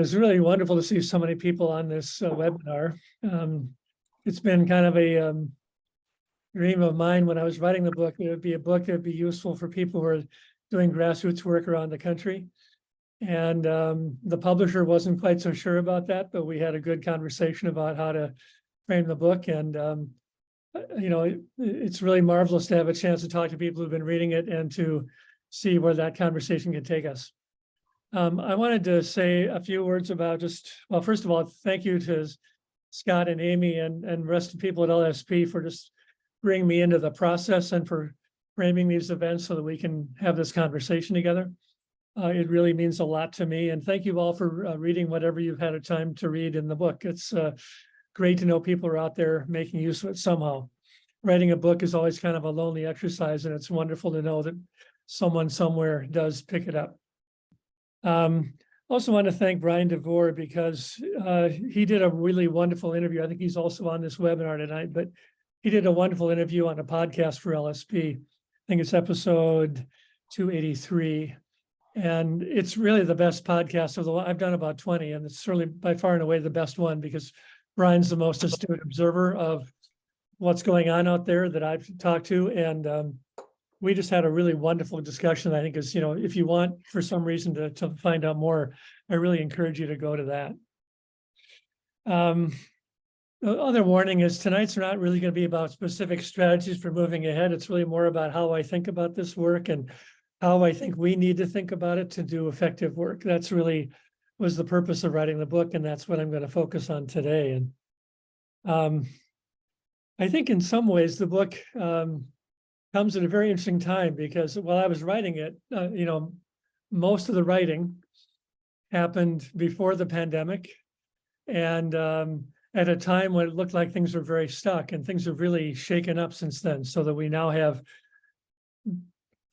it's really wonderful to see so many people on this webinar. It's been kind of a dream of mine when I was writing the book. It would be a book that would be useful for people who are doing grassroots work around the country. And the publisher wasn't quite so sure about that, but we had a good conversation about how to frame the book. And, it's really marvelous to have a chance to talk to people who've been reading it and to see where that conversation can take us. I wanted to say a few words about well, first of all, thank you to Scott and Amy and the rest of the people at LSP for just bringing me into the process and for framing these events so that we can have this conversation together. It really means a lot to me. And thank you all for reading whatever you've had a time to read in the book. It's great to know people are out there making use of it somehow. Writing a book is always kind of a lonely exercise, and it's wonderful to know that someone somewhere does pick it up. Also want to thank Brian DeVore because he did a really wonderful interview. I think he's also on this webinar tonight, but he did a wonderful interview on a podcast for LSP. I think it's episode 283. And it's really the best podcast of the one. I've done about 20, and it's certainly by far and away the best one because Brian's the most astute observer of what's going on out there that I've talked to. And we just had a really wonderful discussion. I think is, if you want for some reason to find out more, I really encourage you to go to that. The other warning is tonight's not really going to be about specific strategies for moving ahead. It's really more about how I think about this work and how I think we need to think about it to do effective work. That's really was the purpose of writing the book, and that's what I'm going to focus on today. And I think in some ways the book comes at a very interesting time because while I was writing it, most of the writing happened before the pandemic and at a time when it looked like things were very stuck, and things have really shaken up since then, so that we now have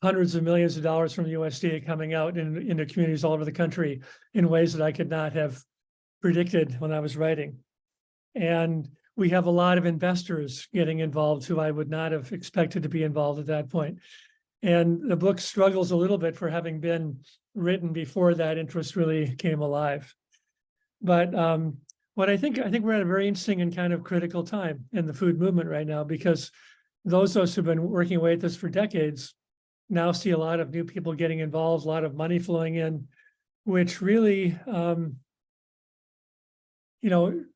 hundreds of millions of dollars from the USDA coming out into communities all over the country in ways that I could not have predicted when I was writing. And we have a lot of investors getting involved who I would not have expected to be involved at that point. And the book struggles a little bit for having been written before that interest really came alive. But what I think we're at a very interesting and kind of critical time in the food movement right now, because those of us who've been working away at this for decades now see a lot of new people getting involved, a lot of money flowing in, which really,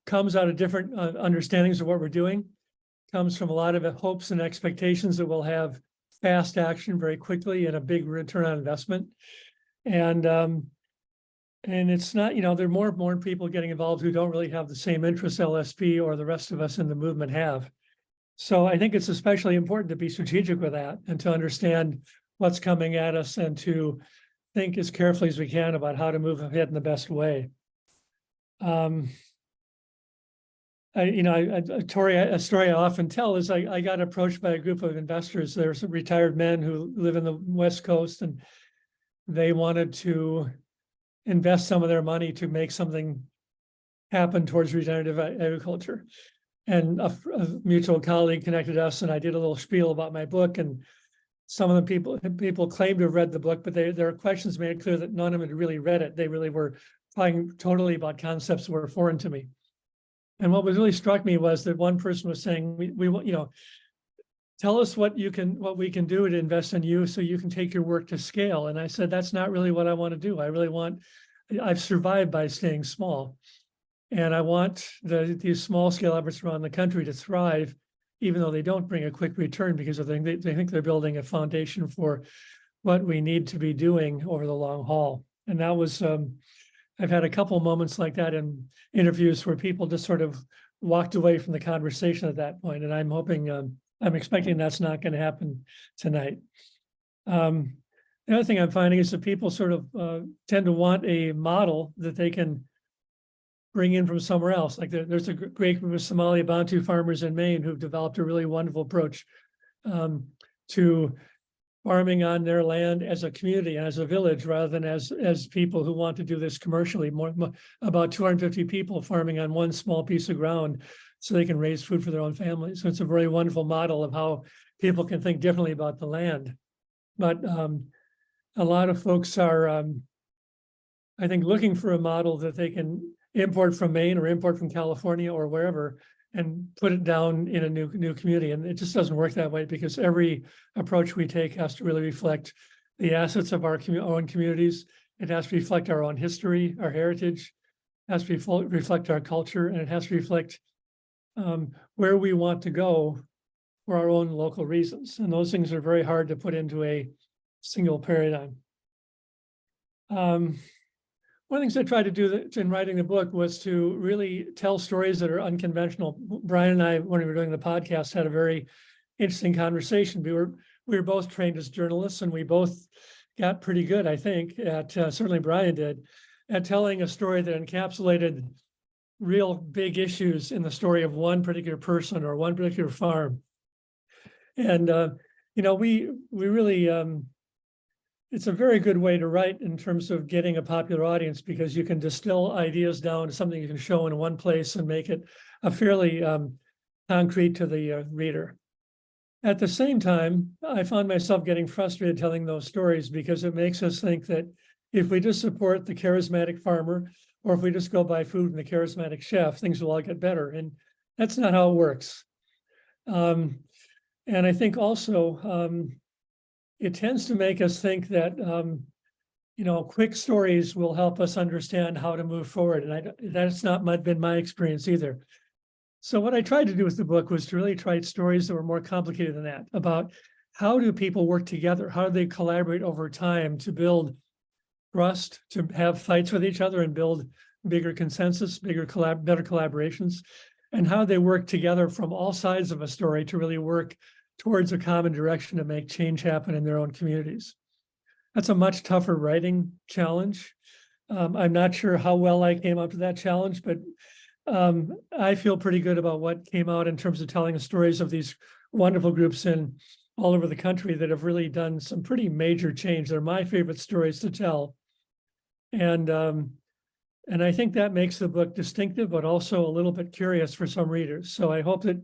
comes out of different understandings of what we're doing, comes from a lot of hopes and expectations that we'll have fast action very quickly and a big return on investment. And it's not, there are more and more people getting involved who don't really have the same interests LSP or the rest of us in the movement have. So I think it's especially important to be strategic with that and to understand what's coming at us and to think as carefully as we can about how to move ahead in the best way. A story I often tell is I got approached by a group of investors. There's some retired men who live in the West Coast, and they wanted to invest some of their money to make something happen towards regenerative agriculture. And a mutual colleague connected us, and I did a little spiel about my book. And some of the people claimed to have read the book, but their questions made it clear that none of them had really read it. They really were talking totally about concepts that were foreign to me. And what really struck me was that one person was saying, we tell us what we can do to invest in you so you can take your work to scale. And I said, that's not really what I want to do. I've survived by staying small. And I want these small scale efforts around the country to thrive, even though they don't bring a quick return, because they think they're building a foundation for what we need to be doing over the long haul. And that was, I've had a couple moments like that in interviews where people just sort of walked away from the conversation at that point. And I'm expecting that's not going to happen tonight. The other thing I'm finding is that people sort of tend to want a model that they can bring in from somewhere else. Like there's a great group of Somali Bantu farmers in Maine who've developed a really wonderful approach to farming on their land as a community and as a village, rather than as people who want to do this commercially. About 250 people farming on one small piece of ground so they can raise food for their own families. So it's a very wonderful model of how people can think differently about the land. But a lot of folks are I think, looking for a model that they can import from Maine or import from California or wherever and put it down in a new community. And it just doesn't work that way, because every approach we take has to really reflect the assets of our own communities. It has to reflect our own history, our heritage, has to reflect our culture, and it has to reflect where we want to go for our own local reasons. And those things are very hard to put into a single paradigm. One of the things I tried to do in writing the book was to really tell stories that are unconventional. Brian and I, when we were doing the podcast, had a very interesting conversation. We were both trained as journalists, and we both got pretty good, I think, at certainly Brian did, at telling a story that encapsulated real big issues in the story of one particular person or one particular farm. And we really it's a very good way to write in terms of getting a popular audience, because you can distill ideas down to something you can show in one place and make it a fairly concrete to the reader. At the same time, I found myself getting frustrated telling those stories, because it makes us think that if we just support the charismatic farmer, or if we just go buy food from the charismatic chef, things will all get better. And that's not how it works. And I think also, it tends to make us think that, quick stories will help us understand how to move forward. And that's not been my experience either. So what I tried to do with the book was to really write stories that were more complicated than that, about how do people work together? How do they collaborate over time to build trust, to have fights with each other and build bigger consensus, better collaborations, and how they work together from all sides of a story to really work towards a common direction to make change happen in their own communities. That's a much tougher writing challenge. I'm not sure how well I came up to that challenge, but I feel pretty good about what came out in terms of telling the stories of these wonderful groups in all over the country that have really done some pretty major change. They're my favorite stories to tell. And I think that makes the book distinctive, but also a little bit curious for some readers. So I hope that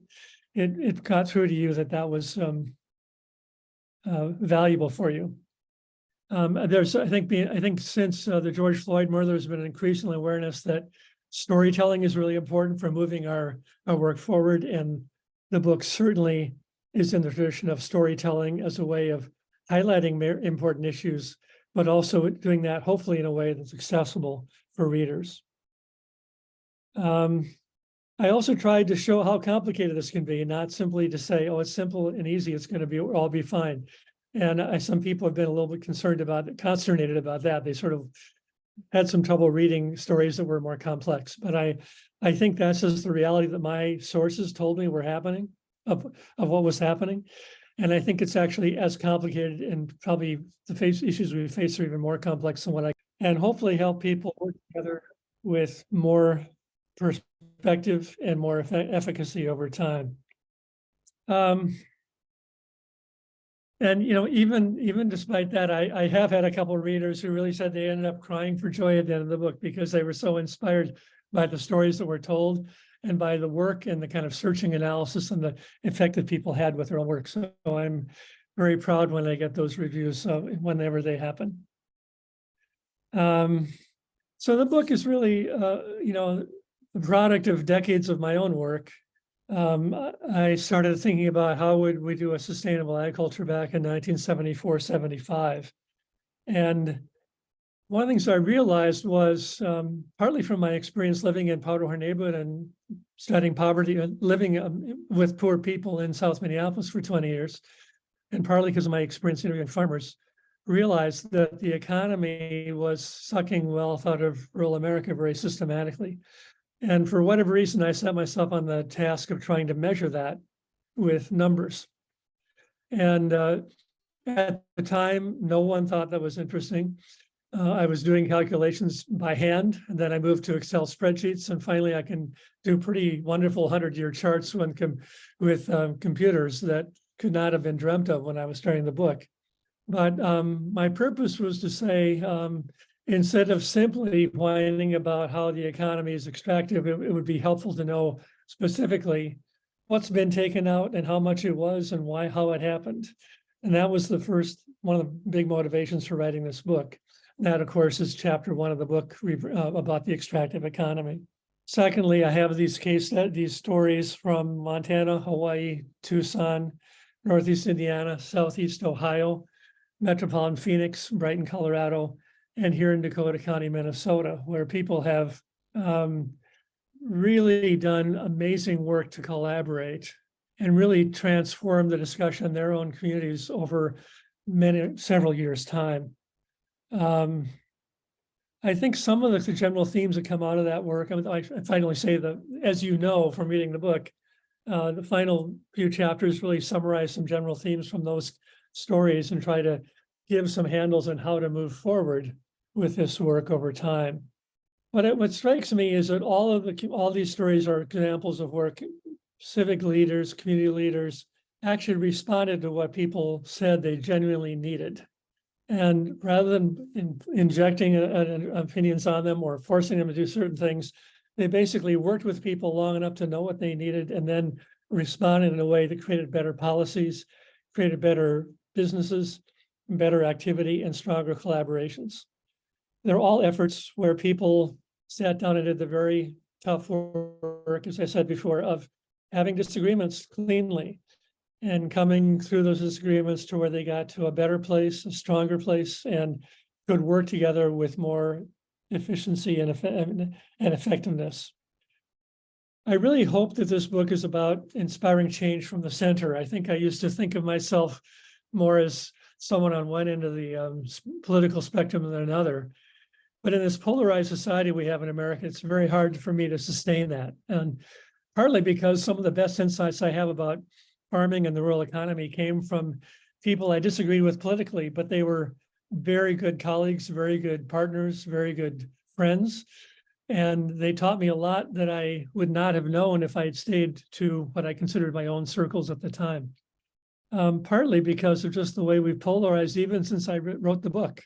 it got through to you that was valuable for you. I think since the George Floyd murder, there's been an increasing awareness that storytelling is really important for moving our work forward. And the book certainly is in the tradition of storytelling as a way of highlighting important issues, but also doing that hopefully in a way that's accessible for readers. I also tried to show how complicated this can be, and not simply to say, oh, it's simple and easy, it's going to all be fine. And some people have been a little bit consternated about that. They sort of had some trouble reading stories that were more complex. But I think that's just the reality that my sources told me were happening, of what was happening. And I think it's actually as complicated, and probably the issues we face are even more complex than and hopefully help people work together with more perspective and more efficacy over time. And even despite that, I have had a couple of readers who really said they ended up crying for joy at the end of the book, because they were so inspired by the stories that were told and by the work and the kind of searching analysis and the effect that people had with their own work. So I'm very proud when I get those reviews, whenever they happen. So the book is really, the product of decades of my own work. I started thinking about how would we do a sustainable agriculture back in 1974, 75. And one of the things I realized was, partly from my experience living in Powder neighborhood and studying poverty and living with poor people in South Minneapolis for 20 years, and partly because of my experience interviewing farmers, realized that the economy was sucking wealth out of rural America very systematically. And for whatever reason, I set myself on the task of trying to measure that with numbers. And at the time, no one thought that was interesting. I was doing calculations by hand, and then I moved to Excel spreadsheets, and finally I can do pretty wonderful 100-year charts with computers that could not have been dreamt of when I was starting the book. But my purpose was to say, instead of simply whining about how the economy is extractive, it would be helpful to know specifically what's been taken out and how much it was and how it happened. And that was one of the big motivations for writing this book. That, of course, is chapter 1 of the book about the extractive economy. Secondly, I have these stories from Montana, Hawaii, Tucson, Northeast Indiana, Southeast Ohio, Metropolitan Phoenix, Brighton, Colorado, and here in Dakota County, Minnesota, where people have really done amazing work to collaborate and really transform the discussion in their own communities over several years' time. I think some of the general themes that come out of that work, I finally say that, as you know from reading the book, the final few chapters really summarize some general themes from those stories and try to give some handles on how to move forward with this work over time. But what strikes me is that all these stories are examples of work civic leaders, community leaders actually responded to what people said they genuinely needed. And rather than injecting opinions on them or forcing them to do certain things, they basically worked with people long enough to know what they needed and then responded in a way that created better policies, created better businesses, better activity, and stronger collaborations. They're all efforts where people sat down and did the very tough work, as I said before, of having disagreements cleanly and coming through those disagreements to where they got to a better place, a stronger place, and could work together with more efficiency and effectiveness. I really hope that this book is about inspiring change from the center. I think I used to think of myself more as someone on one end of the political spectrum than another. But in this polarized society we have in America, it's very hard for me to sustain that. And partly because some of the best insights I have about farming and the rural economy came from people I disagreed with politically, but they were very good colleagues, very good partners, very good friends. And they taught me a lot that I would not have known if I had stayed to what I considered my own circles at the time. Partly because of just the way we've polarized even since I wrote the book.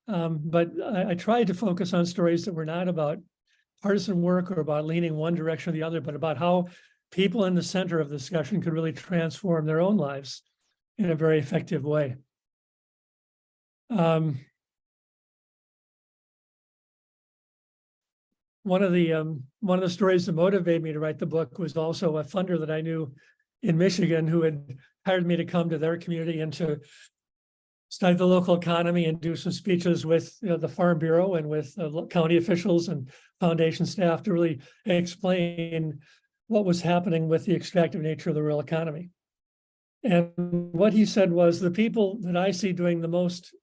But I tried to focus on stories that were not about partisan work or about leaning one direction or the other, but about how people in the center of the discussion could really transform their own lives in a very effective way. One of the stories that motivated me to write the book was also a funder that I knew in Michigan who had hired me to come to their community and to study the local economy and do some speeches with the Farm Bureau and with county officials and foundation staff to really explain what was happening with the extractive nature of the rural economy. And what he said was the people that I see doing the most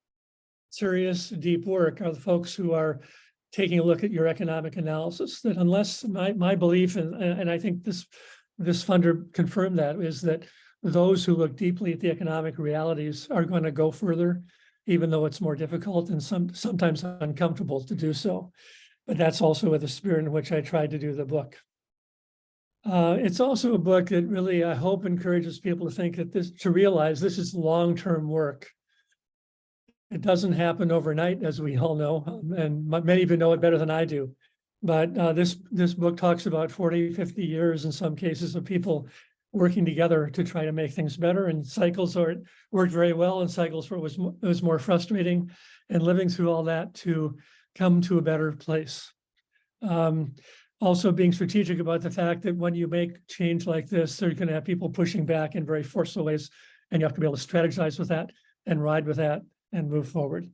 serious, deep work are the folks who are taking a look at your economic analysis. That unless my belief, and I think this funder confirmed that, is that those who look deeply at the economic realities are going to go further, even though it's more difficult and sometimes uncomfortable to do so. But that's also with the spirit in which I tried to do the book. It's also a book that really, I hope, encourages people to think that to realize this is long-term work. It doesn't happen overnight, as we all know, and many of you know it better than I do. But this book talks about 40, 50 years in some cases of people working together to try to make things better, and cycles worked very well, and cycles where it was more frustrating, and living through all that to come to a better place. Also being strategic about the fact that when you make change like this, they're going to have people pushing back in very forceful ways, and you have to be able to strategize with that and ride with that and move forward.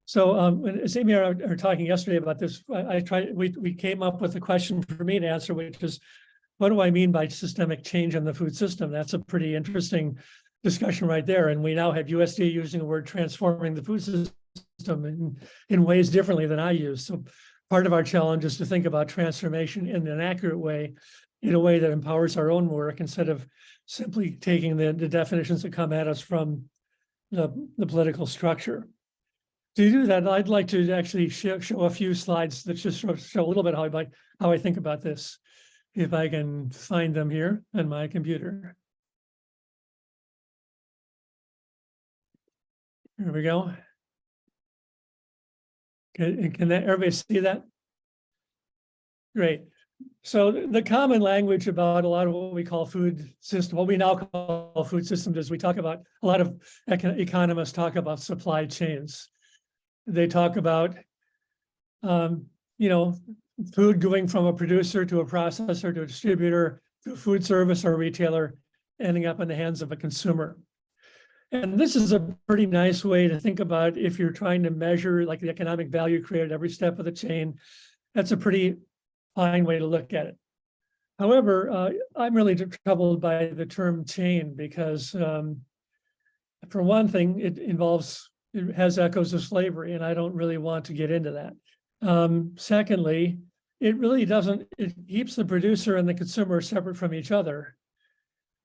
So as Amy and I were talking yesterday about this, we came up with a question for me to answer, which is, what do I mean by systemic change in the food system? That's a pretty interesting discussion right there. And we now have USDA using the word transforming the food system in ways differently than I use. So part of our challenge is to think about transformation in an accurate way, in a way that empowers our own work instead of simply taking the definitions that come at us from the political structure. To do that, I'd like to actually show a few slides that just show a little bit how I think about this. If I can find them here on my computer. Here we go. Can everybody see that? Great. So the common language about a lot of what we call food system, what we now call food systems, is we talk about, a lot of economists talk about supply chains. They talk about, you know, food going from a producer to a processor to a distributor to a food service or retailer, ending up in the hands of a consumer. And this is a pretty nice way to think about if you're trying to measure like the economic value created every step of the chain. That's a pretty fine way to look at it. However, I'm really troubled by the term chain because, for one thing, it has echoes of slavery, and I don't really want to get into that. Secondly, it really doesn't, it keeps the producer and the consumer separate from each other.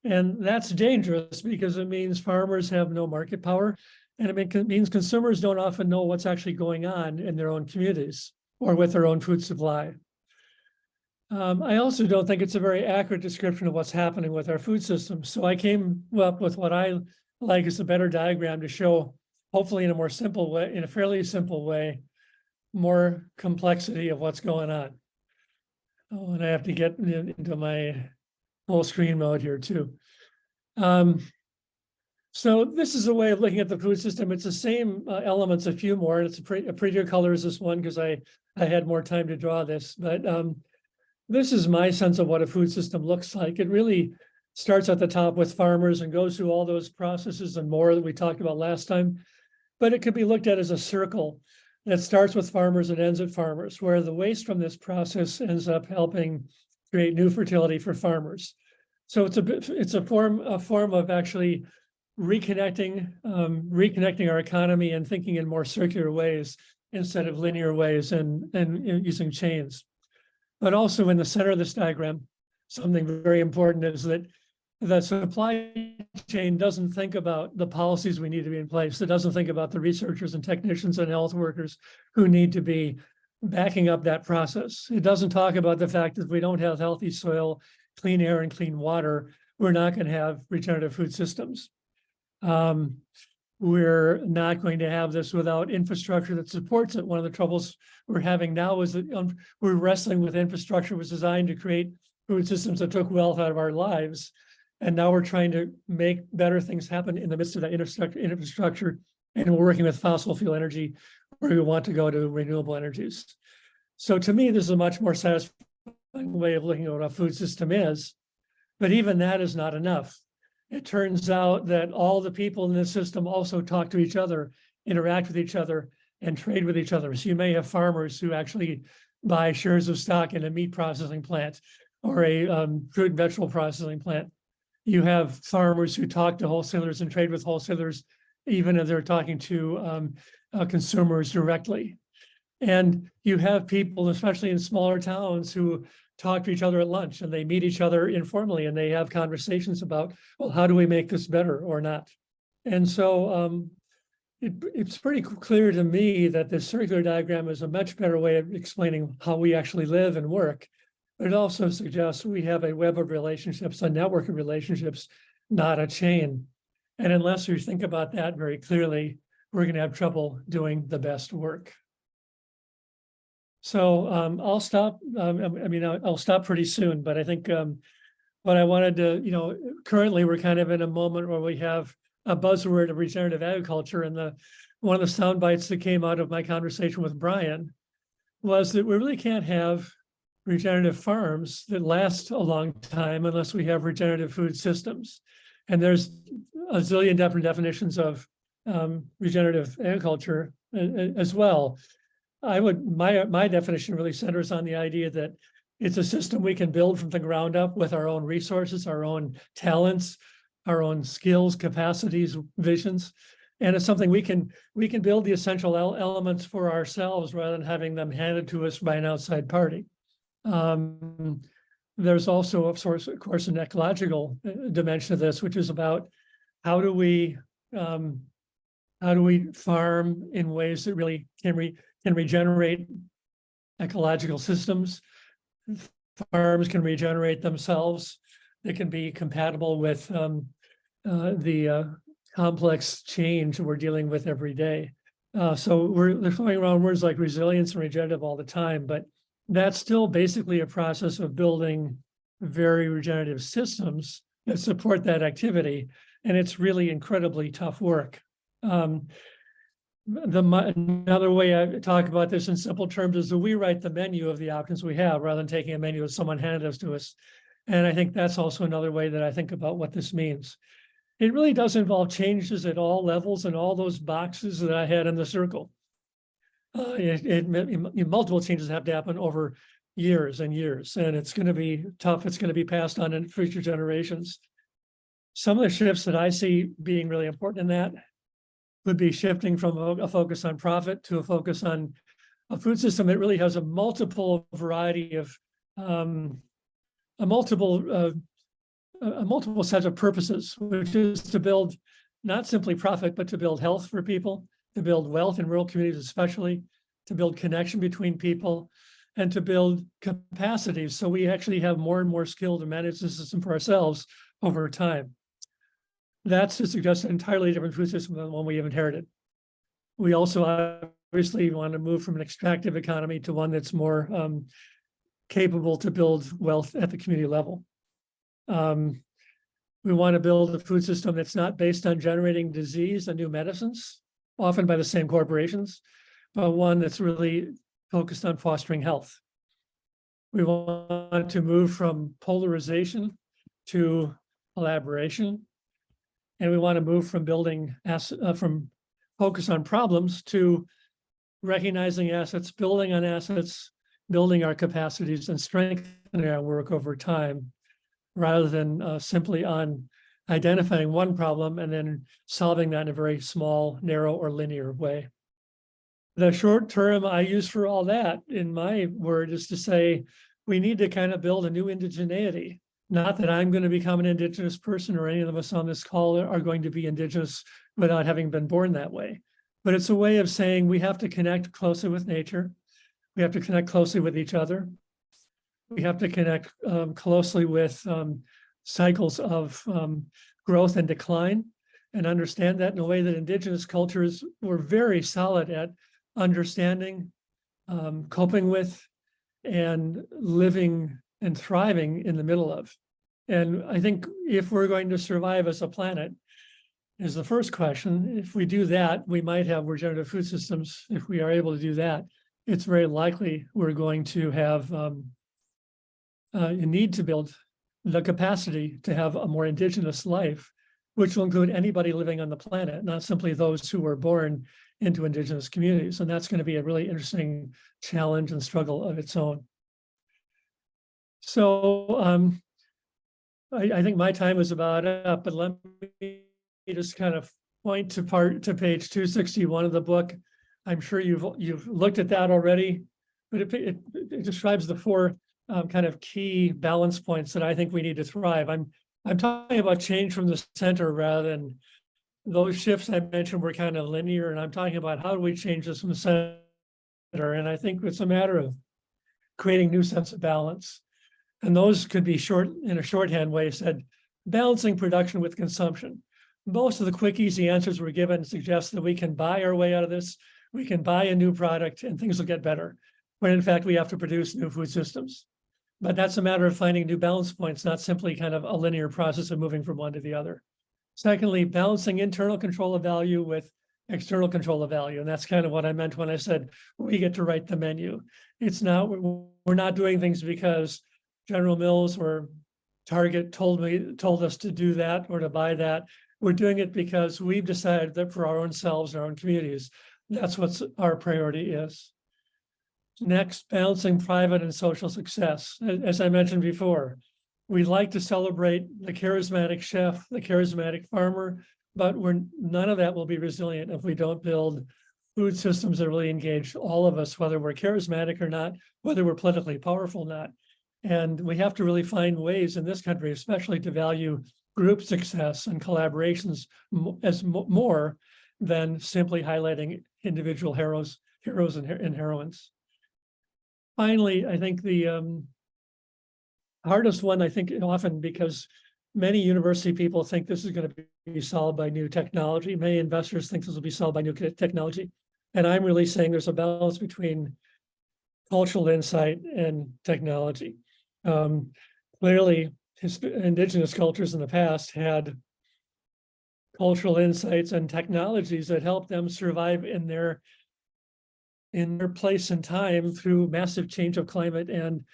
And that's dangerous because it means farmers have no market power, and it means consumers don't often know what's actually going on in their own communities or with their own food supply. I also don't think it's a very accurate description of what's happening with our food system. So I came up with what I like is a better diagram to show, hopefully in a more simple way, in a fairly simple way, more complexity of what's going on. Oh, and I have to get into my full screen mode here too. So this is a way of looking at the food system. It's the same elements, a few more. It's a prettier color as this one because I had more time to draw this. But this is my sense of what a food system looks like. It really starts at the top with farmers and goes through all those processes and more that we talked about last time. But it could be looked at as a circle that starts with farmers and ends at farmers, where the waste from this process ends up helping create new fertility for farmers. So it's a form of actually reconnecting our economy and thinking in more circular ways instead of linear ways and using chains. But also in the center of this diagram, something very important is that the supply chain doesn't think about the policies we need to be in place. It doesn't think about the researchers and technicians and health workers who need to be backing up that process. It doesn't talk about the fact that if we don't have healthy soil, clean air, and clean water, we're not going to have regenerative food systems. We're not going to have this without infrastructure that supports it. One of the troubles we're having now is that we're wrestling with infrastructure was designed to create food systems that took wealth out of our lives. And now we're trying to make better things happen in the midst of that infrastructure. And we're working with fossil fuel energy where we want to go to renewable energies. So to me, this is a much more satisfying way of looking at what a food system is. But even that is not enough. It turns out that all the people in this system also talk to each other, interact with each other, and trade with each other. So you may have farmers who actually buy shares of stock in a meat processing plant or a fruit and vegetable processing plant. You have farmers who talk to wholesalers and trade with wholesalers, even if they're talking to consumers directly. And you have people, especially in smaller towns, who talk to each other at lunch and they meet each other informally and they have conversations about, well, how do we make this better or not? And so it's pretty clear to me that this circular diagram is a much better way of explaining how we actually live and work. But it also suggests we have a web of relationships, a network of relationships, not a chain. And unless we think about that very clearly, we're going to have trouble doing the best work. So I'll stop. I'll stop pretty soon, but I think what I wanted to, currently we're kind of in a moment where we have a buzzword of regenerative agriculture. And one of the sound bites that came out of my conversation with Brian was that we really can't have regenerative farms that last a long time unless we have regenerative food systems. And there's a zillion different definitions of regenerative agriculture as well. My definition really centers on the idea that it's a system we can build from the ground up with our own resources, our own talents, our own skills, capacities, visions. And it's something we can build the essential elements for ourselves rather than having them handed to us by an outside party. There's also, of course, an ecological dimension of this, which is about how do we farm in ways that really can regenerate ecological systems. Farms can regenerate themselves. They can be compatible with the complex change we're dealing with every day. So they're throwing around words like resilience and regenerative all the time, but that's still basically a process of building very regenerative systems that support that activity. And it's really incredibly tough work. Another way I talk about this in simple terms is that we write the menu of the options we have rather than taking a menu that someone handed us to us. And I think that's also another way that I think about what this means. It really does involve changes at all levels and all those boxes that I had in the circle. Multiple changes have to happen over years and years, and it's going to be tough. It's going to be passed on in future generations. Some of the shifts that I see being really important in that would be shifting from a focus on profit to a focus on a food system that really has a multiple variety of a multiple set of purposes, which is to build not simply profit, but to build health for people, to build wealth in rural communities especially, to build connection between people, and to build capacities so we actually have more and more skill to manage the system for ourselves over time. That's to suggest an entirely different food system than the one we have inherited. We also obviously want to move from an extractive economy to one that's more capable to build wealth at the community level. We want to build a food system that's not based on generating disease and new medicines, often by the same corporations, but one that's really focused on fostering health. We want to move from polarization to collaboration, and we want to move from from focus on problems to recognizing assets, building on assets, building our capacities, and strengthening our work over time, rather than simply on identifying one problem and then solving that in a very small, narrow, or linear way. The short term I use for all that, in my word, is to say we need to kind of build a new indigeneity. Not that I'm going to become an indigenous person or any of us on this call are going to be indigenous without having been born that way. But it's a way of saying we have to connect closely with nature. We have to connect closely with each other. We have to connect closely with cycles of growth and decline, and understand that in a way that indigenous cultures were very solid at understanding, coping with, and living and thriving in the middle of. And I think if we're going to survive as a planet, is the first question. If we do that, we might have regenerative food systems. If we are able to do that, it's very likely we're going to have a need to build the capacity to have a more indigenous life, which will include anybody living on the planet, not simply those who were born into indigenous communities. And that's going to be a really interesting challenge and struggle of its own. So I think my time is about up, but let me just kind of point to page 261 of the book. I'm sure you've looked at that already, but it describes the four kind of key balance points that I think we need to thrive. I'm talking about change from the center rather than those shifts I mentioned were kind of linear, and I'm talking about how do we change this from the center. And I think it's a matter of creating new sense of balance. And those could be in a shorthand way said, balancing production with consumption. Most of the quick, easy answers we're given suggest that we can buy our way out of this. We can buy a new product and things will get better. When in fact, we have to produce new food systems. But that's a matter of finding new balance points, not simply kind of a linear process of moving from one to the other. Secondly, balancing internal control of value with external control of value. And that's kind of what I meant when I said we get to write the menu. It's not, we're not doing things because General Mills or Target told us to do that or to buy that. We're doing it because we've decided that for our own selves and our own communities, that's what our priority is. Next, balancing private and social success. As I mentioned before, we'd like to celebrate the charismatic chef, the charismatic farmer, but none of that will be resilient if we don't build food systems that really engage all of us, whether we're charismatic or not, whether we're politically powerful or not. And we have to really find ways in this country, especially to value group success and collaborations as more than simply highlighting individual heroes and heroines. Finally, I think the hardest one, I think often because many university people think this is going to be solved by new technology. Many investors think this will be solved by new technology. And I'm really saying there's a balance between cultural insight and technology. Clearly, indigenous cultures in the past had cultural insights and technologies that help them survive in their place and time through massive change of climate and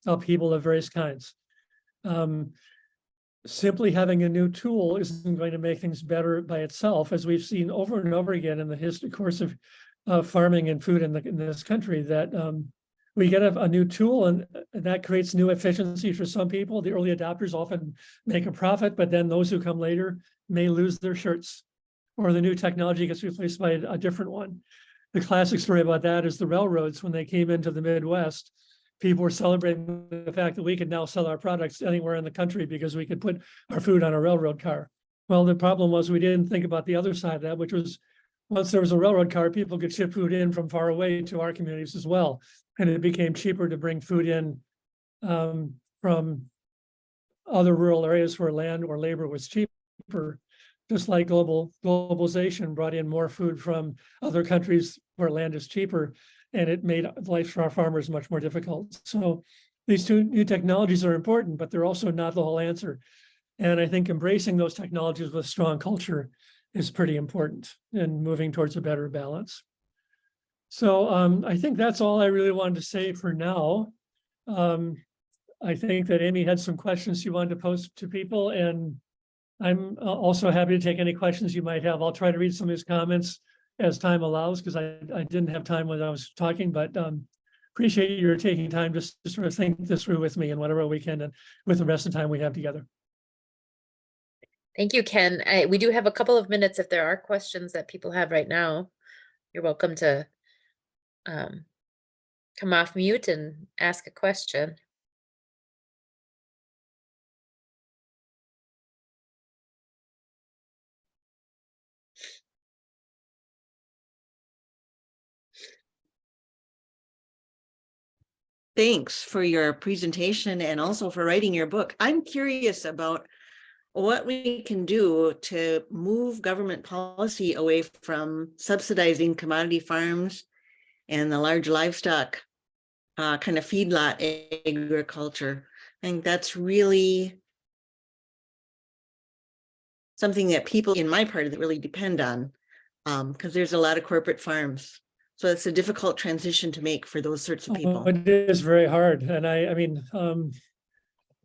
upheaval of various kinds. Simply having a new tool isn't going to make things better by itself, as we've seen over and over again in the course of farming and food in this country, that we get a new tool and that creates new efficiency for some people. The early adopters often make a profit, but then those who come later may lose their shirts, or the new technology gets replaced by a different one. The classic story about that is the railroads. When they came into the Midwest, people were celebrating the fact that we could now sell our products anywhere in the country because we could put our food on a railroad car. Well, the problem was we didn't think about the other side of that, which was once there was a railroad car, people could ship food in from far away to our communities as well. And it became cheaper to bring food in from other rural areas where land or labor was cheaper, just like globalization brought in more food from other countries where land is cheaper, and it made life for our farmers much more difficult. So these two new technologies are important, but they're also not the whole answer. And I think embracing those technologies with strong culture is pretty important in moving towards a better balance. So I think that's all I really wanted to say for now. I think that Amy had some questions she wanted to pose to people, and I'm also happy to take any questions you might have. I'll try to read some of his comments as time allows, because I didn't have time when I was talking, but appreciate your taking time to sort of think this through with me and whatever we can, and with the rest of the time we have together. Thank you, Ken. We do have a couple of minutes if there are questions that people have right now. You're welcome to come off mute and ask a question. Thanks for your presentation and also for writing your book. I'm curious about what we can do to move government policy away from subsidizing commodity farms and the large livestock kind of feedlot agriculture. I think that's really something that people in my part of it really depend on, because there's a lot of corporate farms. So it's a difficult transition to make for those sorts of people. It is very hard. And I mean,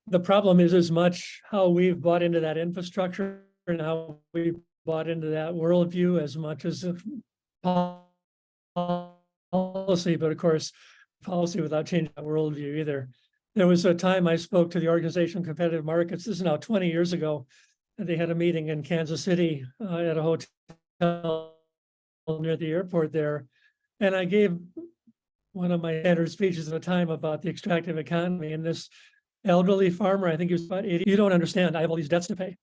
the problem is as much how we've bought into that infrastructure and how we bought into that worldview as much as policy, but of course, policy without changing that worldview either. There was a time I spoke to the Organization of Competitive Markets. This is now 20 years ago. And they had a meeting in Kansas City at a hotel near the airport there. And I gave one of my standard speeches at the time about the extractive economy, and this elderly farmer, I think he was about 80, you don't understand, I have all these debts to pay.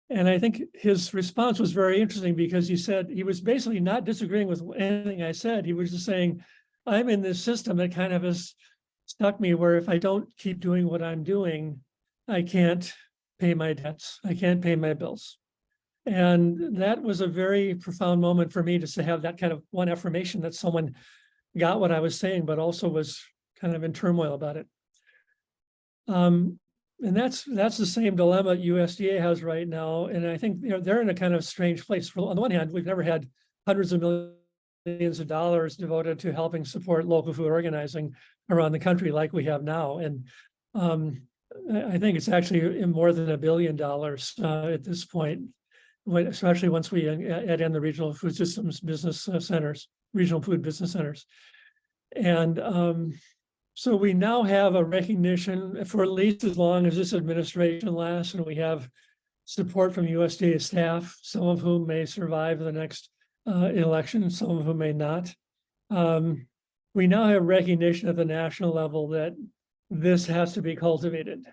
And I think his response was very interesting, because he said, he was basically not disagreeing with anything I said. He was just saying, I'm in this system that kind of has stuck me where if I don't keep doing what I'm doing, I can't pay my debts, I can't pay my bills. And that was a very profound moment for me, just to have that kind of one affirmation that someone got what I was saying, but also was kind of in turmoil about it. And that's the same dilemma USDA has right now. And I think they're in a kind of strange place. On the one hand, we've never had hundreds of millions of dollars devoted to helping support local food organizing around the country like we have now. And I think it's actually more than $1 billion at this point, especially once we add in the regional food systems business centers, regional food business centers. And so we now have a recognition for at least as long as this administration lasts, and we have support from USDA staff, some of whom may survive the next election, some of whom may not. We now have recognition at the national level that this has to be cultivated.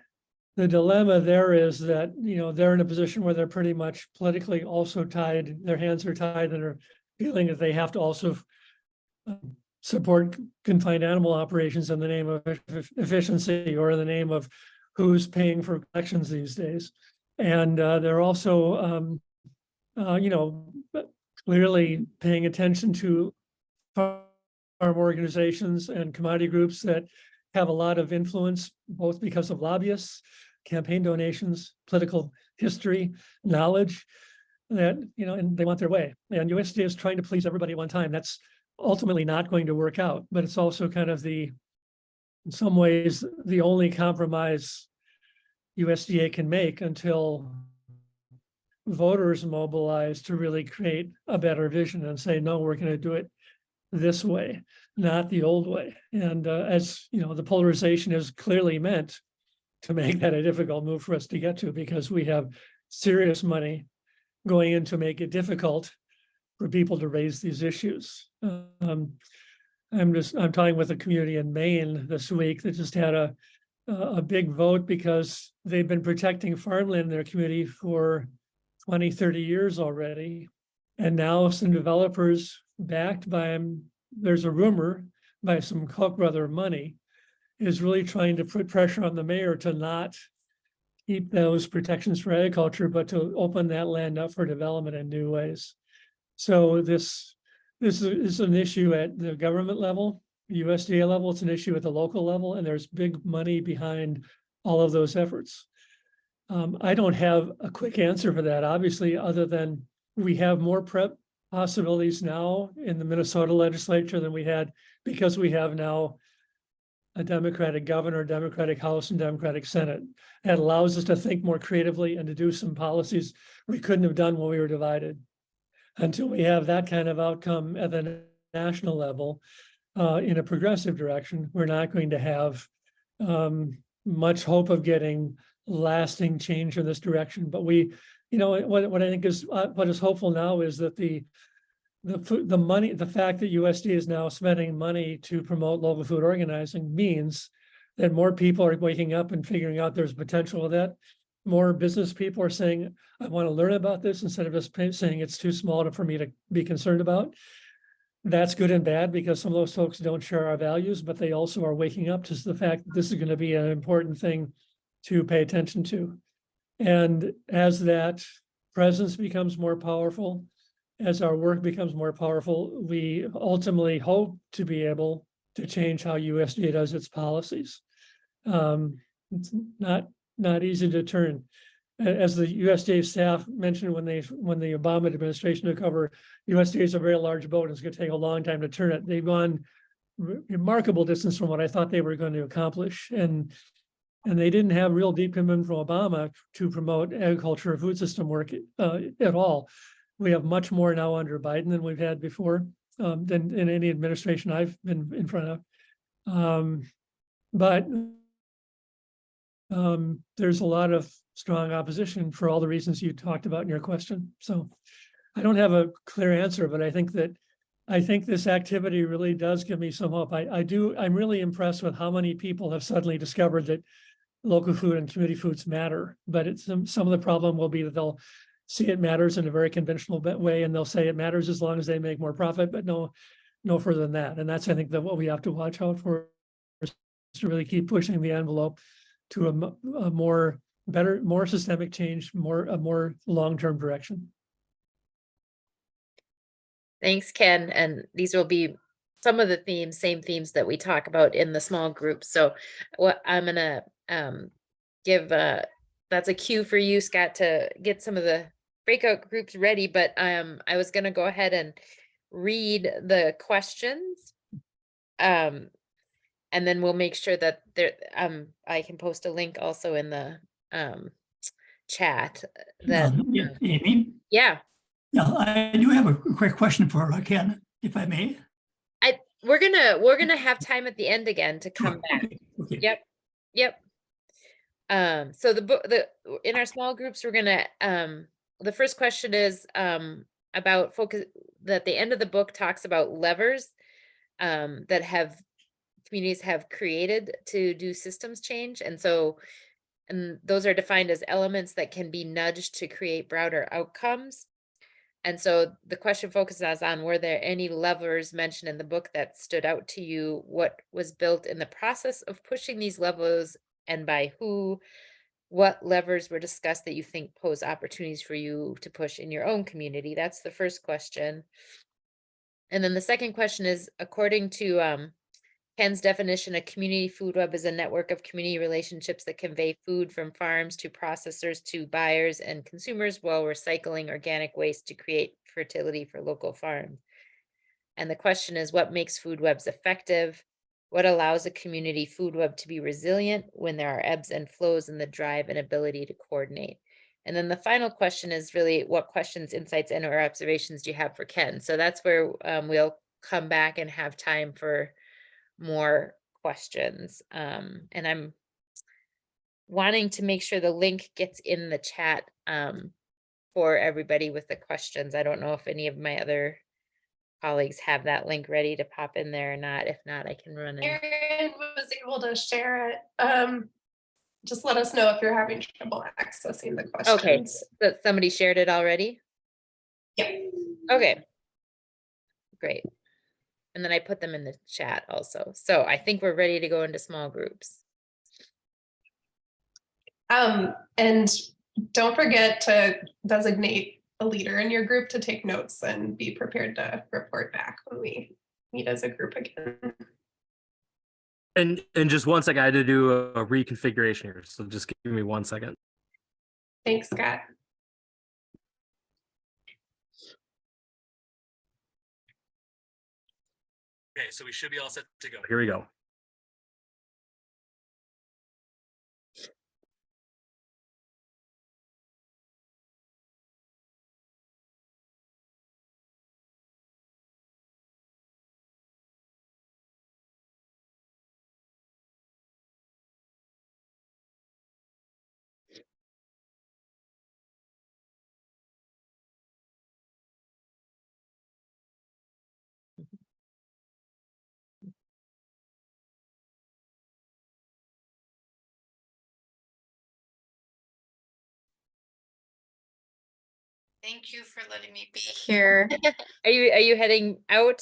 The dilemma there is that, they're in a position where they're pretty much politically also tied, their hands are tied, and are feeling that they have to also support confined animal operations in the name of efficiency, or in the name of who's paying for elections these days. And they're also, clearly paying attention to farm organizations and commodity groups that have a lot of influence, both because of lobbyists, campaign donations, political history, knowledge. that, and they want their way. And USDA is trying to please everybody at one time. That's ultimately not going to work out, but it's also kind of in some ways, the only compromise USDA can make until voters mobilize to really create a better vision and say, no, we're going to do it this way, not the old way. And as the polarization is clearly meant to make that a difficult move for us to get to, because we have serious money going in to make it difficult for people to raise these issues. I'm talking with a community in Maine this week that just had a big vote because they've been protecting farmland in their community for 20, 30 years already. And now some developers backed by there's a rumor by some Koch brother money, is really trying to put pressure on the mayor to not keep those protections for agriculture, but to open that land up for development in new ways. So this is an issue at the government level, USDA level, it's an issue at the local level, and there's big money behind all of those efforts. I don't have a quick answer for that, obviously, other than we have more prep possibilities now in the Minnesota legislature than we had, because we have now a Democratic governor, Democratic House, and Democratic Senate. That allows us to think more creatively and to do some policies we couldn't have done when we were divided. Until we have that kind of outcome at the national level, in a progressive direction, we're not going to have much hope of getting lasting change in this direction. But what I think is what is hopeful now is that the money, the fact that USDA is now spending money to promote local food organizing means that more people are waking up and figuring out there's potential of that. More business people are saying, I want to learn about this, instead of just saying it's too small for me to be concerned about. That's good and bad, because some of those folks don't share our values, but they also are waking up to the fact that this is going to be an important thing to pay attention to. And as that presence becomes more powerful, as our work becomes more powerful, we ultimately hope to be able to change how USDA does its policies. It's not easy to turn. As the USDA staff mentioned when the Obama administration took over, USDA is a very large boat, and it's going to take a long time to turn it. They've gone remarkable distance from what I thought they were going to accomplish, and they didn't have real deep commitment from Obama to promote agriculture or food system work at all. We have much more now under Biden than we've had before, than in any administration I've been in front of. But there's a lot of strong opposition for all the reasons you talked about in your question. So I don't have a clear answer, but I think this activity really does give me some hope. I'm really impressed with how many people have suddenly discovered that local food and community foods matter. But some of the problem will be that they'll see it matters in a very conventional way, and they'll say it matters as long as they make more profit, but no further than that. And that's, I think, that what we have to watch out for, is to really keep pushing the envelope to a more systemic change, a more long-term direction. Thanks, Ken. And these will be some of the same themes that we talk about in the small group. So what I'm gonna give that's a cue for you, Scott, to get some of the breakout groups ready. But I was gonna go ahead and read the questions. And then we'll make sure that I can post a link also in the chat. That yeah, Amy? Yeah. Yeah, I do have a quick question for Ken, if I may. We're gonna have time at the end again to come back. Okay. Yep. So in our small groups, we're gonna the first question is about focus, that the end of the book talks about levers that communities have created to do systems change. And those are defined as elements that can be nudged to create broader outcomes. And so the question focuses on, were there any levers mentioned in the book that stood out to you? What was built in the process of pushing these levers, and by who? What levers were discussed that you think pose opportunities for you to push in your own community? That's the first question. And then the second question is, according to Ken's definition, a community food web is a network of community relationships that convey food from farms to processors to buyers and consumers while recycling organic waste to create fertility for local farms. And the question is, what makes food webs effective? What allows a community food web to be resilient when there are ebbs and flows in the drive and ability to coordinate? And then the final question is really, what questions, insights, and or observations do you have for Ken? So that's where we'll come back and have time for more questions. And I'm wanting to make sure the link gets in the chat for everybody with the questions. I don't know if any of my other colleagues have that link ready to pop in there or not. If not, I can run it. Erin was able to share it. Just let us know if you're having trouble accessing the questions. Okay, so somebody shared it already? Yeah. Okay, great. And then I put them in the chat also. So I think we're ready to go into small groups. And don't forget to designate a leader in your group to take notes and be prepared to report back when we meet as a group again. And just 1 second, I had to do a reconfiguration here. So just give me 1 second. Thanks, Scott. Okay, so we should be all set to go. Here we go. Thank you for letting me be here. Are you heading out?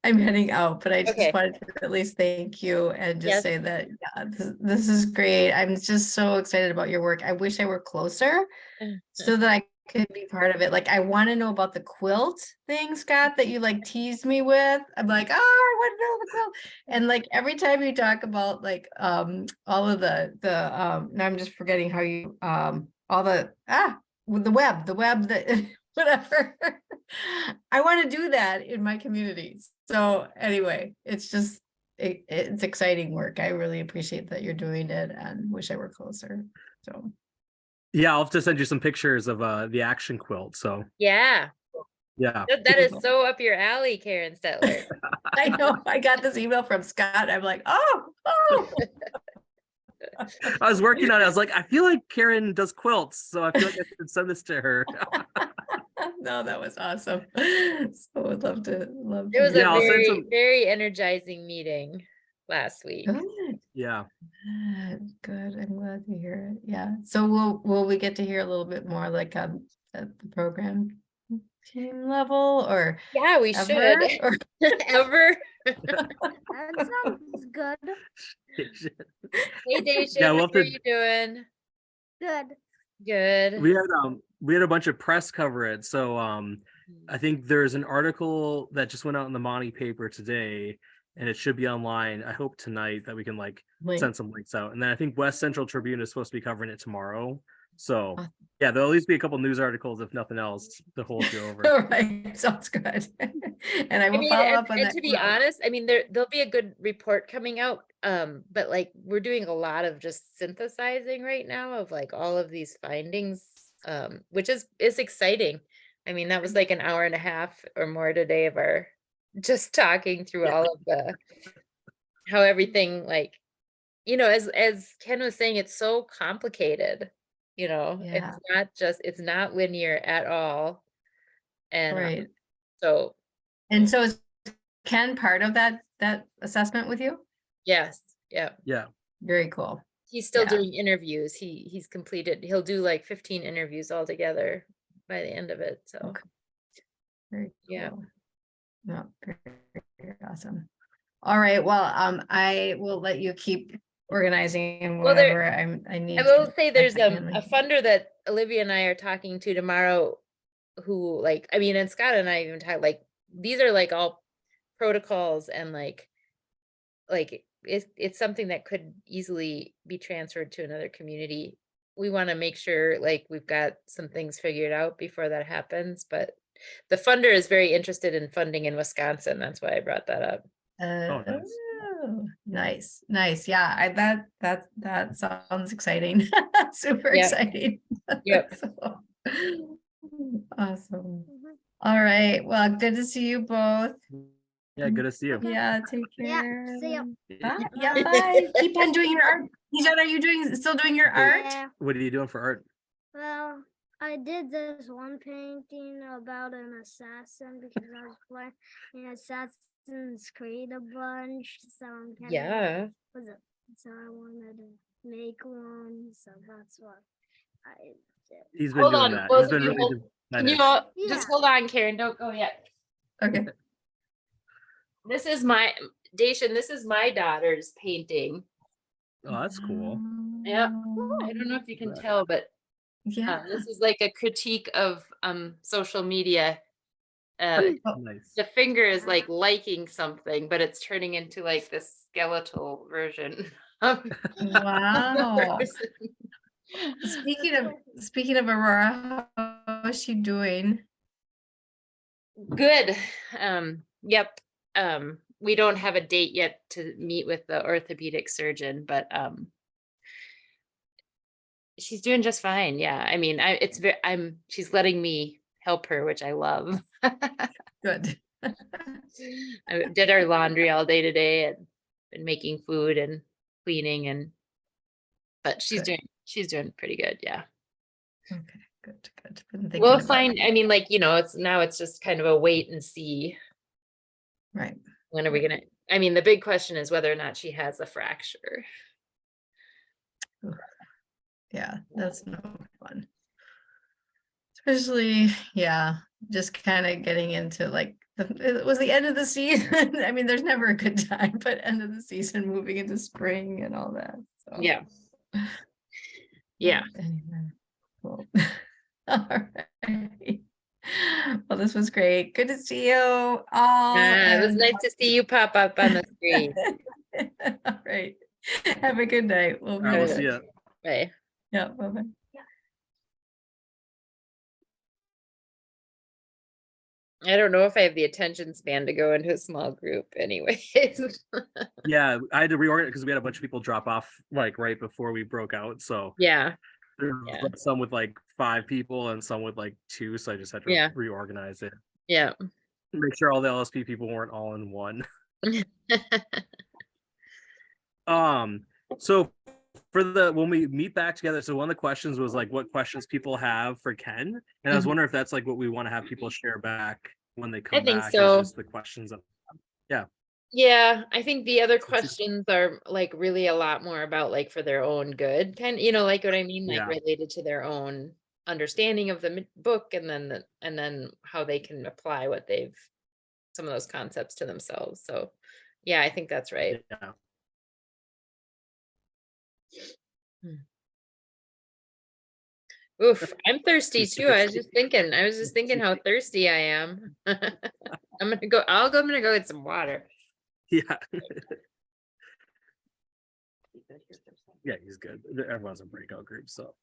I'm heading out, but I just Okay. wanted to at least thank you and just Yes. say that this is great. I'm just so excited about your work. I wish I were closer so that I could be part of it. Like, I want to know about the quilt thing, Scott, that you like teased me with. I'm like, oh, I want to know the quilt. And like every time you talk about like all of the now I'm just forgetting how you all the with the web that whatever. I want to do that in my communities. So anyway, it's just it's exciting work. I really appreciate that you're doing it and wish I were closer. So Yeah, I'll have to send you some pictures of the action quilt. So Yeah, yeah. that is so up your alley, Karen Stetler. I know I got this email from Scott. I'm like, oh. I was working on it. I was like, I feel like Karen does quilts, so I feel like I should send this to her. No, that was awesome. So would love to. It was Yeah, a I'll send very, some- very energizing meeting last week. Good. Yeah. Good. I'm glad to hear it. Yeah. So will we get to hear a little bit more like at the program team level or Yeah, we ever? should. Or- Ever. That sounds good. Hey, Daisha, Yeah, how we'll have are to- you doing? Good. Good. We had a bunch of press coverage. So I think there's an article that just went out in the Monty paper today, and it should be online. I hope tonight that we can like Link. send some links out. And then I think West Central Tribune is supposed to be covering it tomorrow. So Awesome. yeah, there'll at least be a couple news articles, if nothing else, to hold you over. All right. Sounds good. And I I will mean, follow and, up on and that. to be tomorrow. honest, I mean, there'll be a good report coming out. But like we're doing a lot of just synthesizing right now of like all of these findings, which is exciting. I mean, that was like an hour and a half or more today of our just talking through all of the how everything like, as Ken was saying, it's so complicated. Yeah. It's not linear at all. And Right. so And so is Ken part of that assessment with you? yes, yeah. Yeah. Very cool. He's still Yeah. doing interviews. He'll do like 15 interviews altogether by the end of it. So Okay. Very cool. Yeah. No, very, very awesome. All right. Well, I will let you keep organizing and Well, there- whatever I need. I will to say there's a definitely- funder that Olivia and I are talking to tomorrow who and Scott and I even talk like these are like all protocols and like like it's something that could easily be transferred to another community. We want to make sure like we've got some things figured out before that happens, but the funder is very interested in funding in Wisconsin. That's why I brought that up. Oh, nice. Oh, nice. Yeah, that sounds exciting. Super Yep. exciting. Yep. So, awesome. Mhm. All right. Well, good to see you both. Yeah, good to see you. Yeah, take Yeah, care. see ya. Bye. Yeah, bye. Keep on doing your art. Bijan, are you still doing your art? Yeah. What are you doing for art? Well, I did this one painting about an assassin because I was playing Assassin's Creed a bunch. So I'm kind of Yeah. so I wanted to make one. So that's what I did. He's been Hold doing on, that. both He's of been you really hold- doing Can that. you all just Yeah. hold on, Karen? Don't go yet. Okay. This is my Dacian. This is my daughter's painting. Oh, that's cool. Yep. I don't know if you can tell, but Yeah. this is like a critique of social media. Nice. The finger is like liking something, but it's turning into like this skeletal version of Wow. person. Speaking of Aurora, how is she doing? Good. Yep. We don't have a date yet to meet with the orthopedic surgeon, but she's doing just fine. Yeah. I mean, she's letting me help her, which I love. Good. I did our laundry all day today and been making food and cleaning but she's Good. doing pretty good. Yeah. Okay, good. Been thinking We'll about find, it. I mean, like, it's just kind of a wait and see. Right. When are we gonna, I mean, the big question is whether or not she has a fracture. Yeah, that's no fun. Especially, yeah, just kind of getting into like it was the end of the season. I mean, there's never a good time, but end of the season, moving into spring and all that. So Yeah. Yeah. Anyway, cool. All right. Well, this was great. Good to see you all. It was and- nice to see you pop up on the screen. All right. Have a good night. We'll All right, we'll be see back. ya. Bye. Yeah, bye-bye. I don't know if I have the attention span to go into a small group anyways. Yeah, I had to reorganize because we had a bunch of people drop off like right before we broke out. So Yeah. there was Yeah. like, some with like 5 people and some with like 2. So I just had to Yeah. reorganize it. Yeah. Make sure all the LSP people weren't all in one. So for when we meet back together, so one of the questions was like what questions people have for Ken, and I was Mhm. wondering if that's like what we want to have people share back when they come I think back. so. Is just the questions of Yeah, I think the other Let's see. questions are like really a lot more about like for their own good, kind of, like what I mean, like Yeah. related to their own understanding of the book, and then how they can apply some of those concepts to themselves. So yeah, I think that's right. Yeah. Oof, I'm thirsty She's too. super I was just thinking how thirsty I am. I'm gonna go get some water. Yeah. Yeah, he's good. Everyone's a breakout group, so.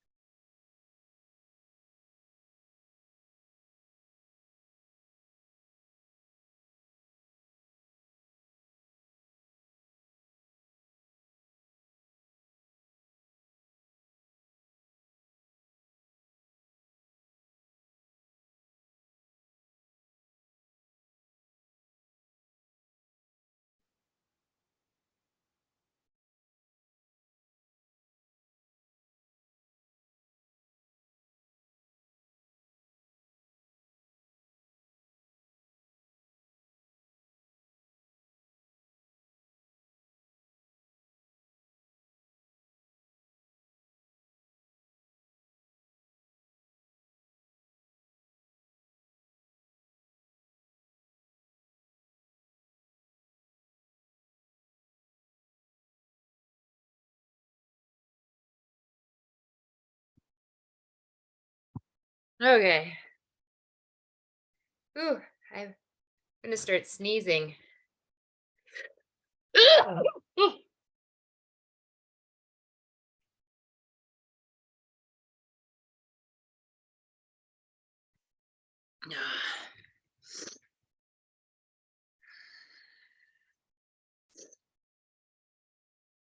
Okay. Ooh, I'm gonna start sneezing.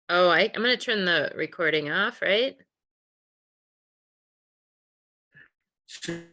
Oh, I'm gonna turn the recording off, right? Should